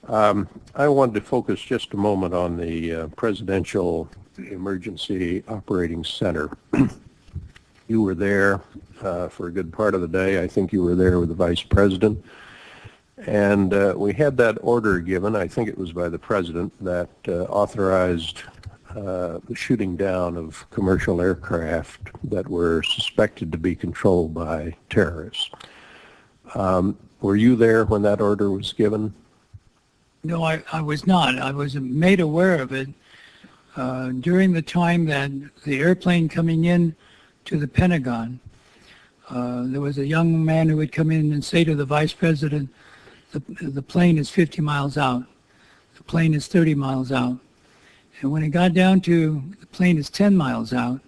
I wanted to focus just a moment on the Presidential Emergency Operating Center. You were there for a good part of the day. I think you were there with the Vice President. And we had that order given, I think it was by the President, that authorized the shooting down of commercial aircraft that were suspected to be controlled by terrorists. Were you there when that order was given? No, I was not. I was made aware of it during the time that the airplane coming in to the Pentagon. There was a young man who would come in and say to the Vice President, the plane is 50 miles out. The plane is 30 miles out. And when it got down to the plane is 10 miles out,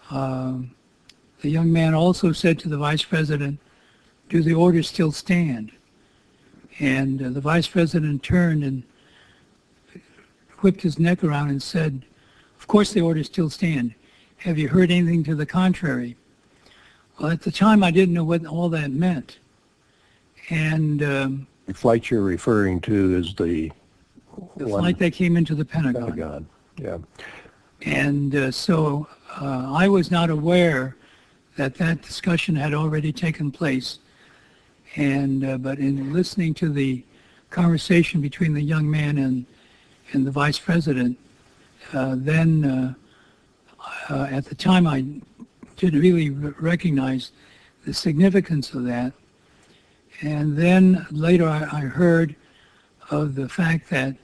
the young man also said to the Vice President, do the orders still stand? And the Vice President turned and whipped his neck around and said, of course the orders still stand. Have you heard anything to the contrary? Well, at the time I didn't know what all that meant. And the flight you're referring to is the flight that came into the Pentagon. Yeah. And so I was not aware that that discussion had already taken place. And but in listening to the conversation between the young man and the Vice President, then at the time I didn't really recognize the significance of that. And then later I heard of the fact that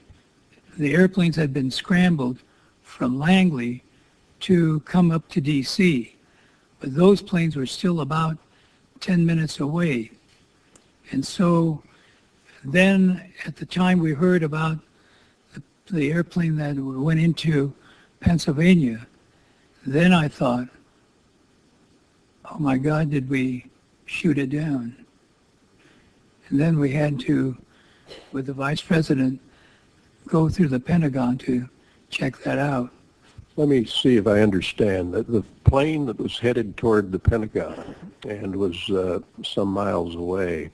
the airplanes had been scrambled from Langley to come up to D.C., but those planes were still about 10 minutes away. And so then at the time we heard about the airplane that went into Pennsylvania, then I thought, oh my God, did we shoot it down? And then we had to, with the Vice President, go through the Pentagon to check that out. Let me see if I understand. The plane that was headed toward the Pentagon and was some miles away,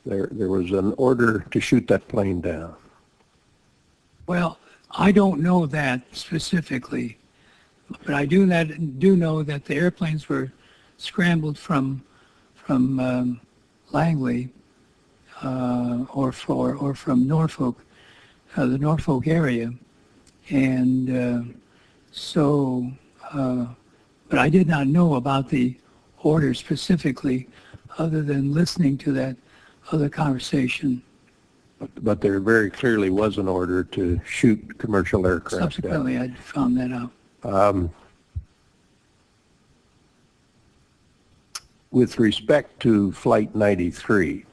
there was an order to shoot that plane down. Well, I don't know that specifically, but I do know that the airplanes were scrambled from Langley or from Norfolk, the Norfolk area, and so. But I did not know about the order specifically, other than listening to that other conversation. But there very clearly was an order to shoot commercial aircraft Subsequently, down. I found that out. With respect to Flight 93,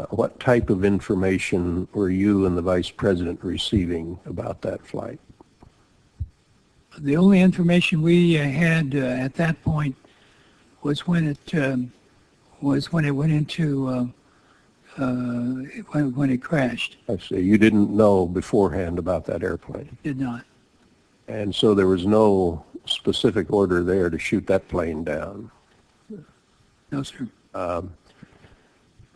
what type of information were you and the Vice President receiving about that flight? The only information we had at that point was when it went into when it crashed. I see. You didn't know beforehand about that airplane? Did not. And so there was no specific order there to shoot that plane down? No, sir.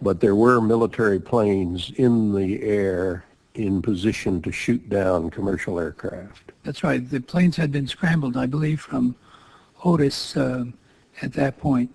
But there were military planes in the air in position to shoot down commercial aircraft. That's right. The planes had been scrambled, I believe, from Otis at that point.